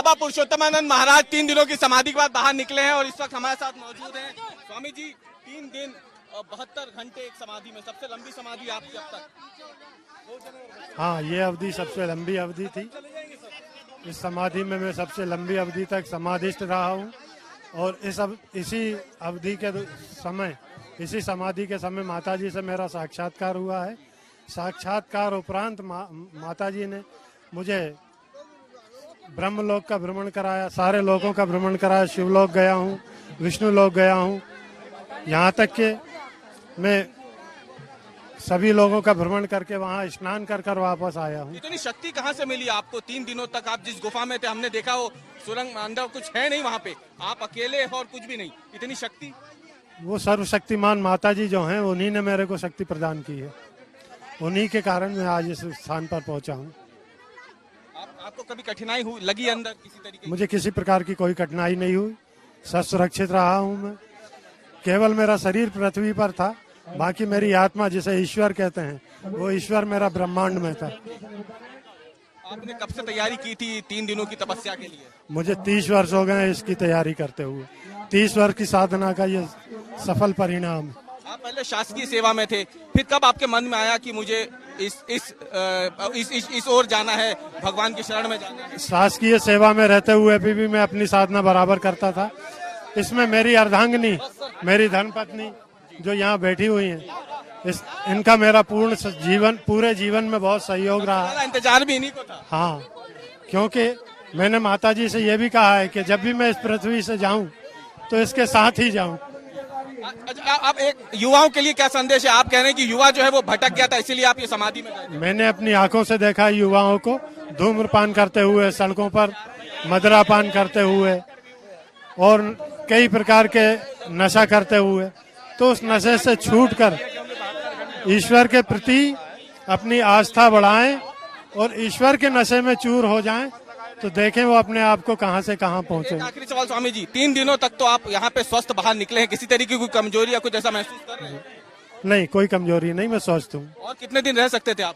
बाबा पुरुषोत्तमानंद महाराज 3 दिनों की समाधि के बाद बाहर निकले हैं और इस वक्त हमारे साथ मौजूद हैं स्वामी जी। 3 दिन 72 घंटे एक समाधि में, सबसे लंबी समाधि आपकी अब तक। हाँ, ये अवधि सबसे लंबी अवधि थी। इस समाधि में मैं सबसे लंबी अवधि तक समाधिस्थ रहा हूँ और इसी अवधि के समय, इसी समाधि के समय माताजी से मेरा साक्षात्कार हुआ है। साक्षात्कार उपरांत माताजी ने मुझे ब्रह्मलोक का भ्रमण कराया, सारे लोकों का भ्रमण कराया। शिवलोक गया हूँ, विष्णु लोक गया हूँ, यहाँ तक कि मैं सभी लोगों का भ्रमण करके वहाँ स्नान कर वापस आया हूँ। इतनी शक्ति कहाँ से मिली आपको? 3 दिनों तक आप जिस गुफा में थे, हमने देखा वो सुरंग अंदर कुछ है नहीं, वहाँ पे आप अकेले और कुछ भी नहीं, इतनी शक्ति। वो सर्वशक्तिमान माताजी जो हैं, उन्हीं ने मेरे को शक्ति प्रदान की है। उन्हीं के कारण मैं आज इस स्थान पर पहुँचा हूँ। आपको कभी कठिनाई लगी अंदर किसी तरीके? मुझे किसी प्रकार की कोई कठिनाई नहीं हुई, सुरक्षित रहा हूँ मैं। केवल मेरा शरीर पृथ्वी पर था, बाकी मेरी आत्मा, जिसे ईश्वर कहते हैं, वो ईश्वर मेरा ब्रह्मांड में था। आपने कब से तैयारी की थी 3 दिनों की तपस्या के लिए? मुझे 30 वर्ष हो गए इसकी तैयारी करते हुए। 30 वर्ष की साधना का ये सफल परिणाम। आप पहले शासकीय सेवा में थे, फिर कब आपके मन में आया कि मुझे इस ओर जाना है, भगवान की शरण में जाना है? शासकीय सेवा में रहते हुए भी मैं अपनी साधना बराबर करता था। इसमें मेरी अर्धांगिनी, मेरी धर्मपत्नी जो यहाँ बैठी हुई हैं, इनका मेरा पूरे जीवन में बहुत सहयोग रहा। इंतजार भी इन्हीं को था। हाँ, क्योंकि मैंने माताजी से ये भी कहा है कि जब भी मैं इस पृथ्वी से जाऊं तो इसके साथ ही जाऊं। आप एक युवाओं के लिए क्या संदेश है? आप कह रहे हैं कि युवा जो है वो भटक गया था, इसीलिए आप ये समाधि में गए। मैंने अपनी आंखों से देखा युवाओं को धूम्रपान करते हुए, सड़कों पर मदिरापान करते हुए और कई प्रकार के नशा करते हुए। तो उस नशे से छूटकर ईश्वर के प्रति अपनी आस्था बढ़ाएं और ईश्वर के नशे में चूर हो जाएं, तो देखें वो अपने आप को कहां से कहां पहुंचे। आखिरी सवाल स्वामी जी, 3 दिनों तक तो आप यहाँ पे स्वस्थ बाहर निकले हैं, किसी तरीके की कोई कमजोरी या कुछ ऐसा महसूस कर रहे हैं? नहीं, कोई कमजोरी नहीं, मैं स्वस्थ हूँ। और कितने दिन रह सकते थे आप?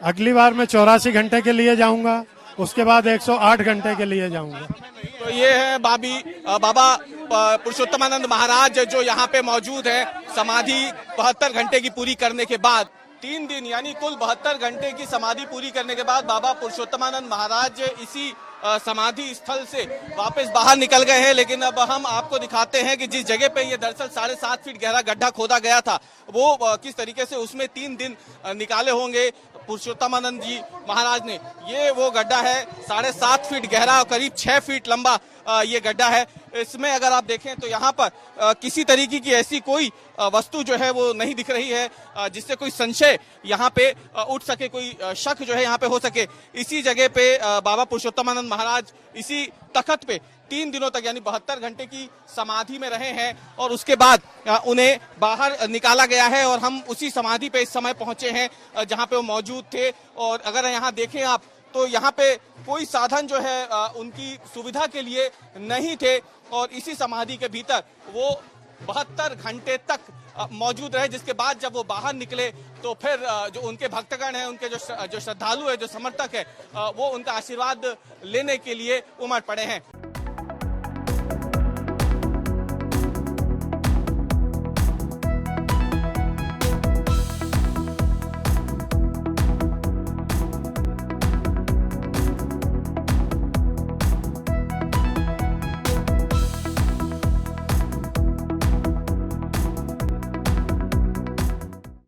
अगली बार मैं 84 घंटे के लिए जाऊंगा, उसके बाद 108 घंटे के लिए जाऊंगा। तो ये है बाबा पुरुषोत्तमानंद महाराज जो यहाँ पे मौजूद है। समाधि 72 घंटे की पूरी करने के बाद, 3 दिन यानी कुल 72 घंटे की समाधि पूरी करने के बाद बाबा पुरुषोत्तमानंद महाराज इसी समाधि स्थल से वापस बाहर निकल गए हैं। लेकिन अब हम आपको दिखाते हैं कि जिस जगह पे ये दरअसल 7.5 फीट गहरा गड्ढा खोदा गया था, वो किस तरीके से उसमें 3 दिन निकाले होंगे पुरुषोत्तमानंद जी महाराज ने। ये वो गड्ढा है, 7.5 फीट गहरा और करीब 6 फीट लंबा ये गड्ढा है। इसमें अगर आप देखें तो यहाँ पर किसी तरीके की ऐसी कोई वस्तु जो है वो नहीं दिख रही है जिससे कोई संशय यहाँ पे उठ सके, कोई शक जो है यहाँ पे हो सके। इसी जगह पे बाबा पुरुषोत्तमानंद महाराज इसी तख्त पे 3 दिनों तक यानी 72 घंटे की समाधि में रहे हैं और उसके बाद उन्हें बाहर निकाला गया है और हम उसी समाधि पे इस समय पहुंचे हैं जहां पे वो मौजूद थे। और अगर यहाँ देखें आप तो यहाँ पे कोई साधन जो है उनकी सुविधा के लिए नहीं थे और इसी समाधि के भीतर वो 72 घंटे तक मौजूद रहे, जिसके बाद जब वो बाहर निकले तो फिर जो उनके भक्तगण हैं, उनके जो श्रद्धालु है, जो समर्थक है, वो उनका आशीर्वाद लेने के लिए उमड़ पड़े हैं।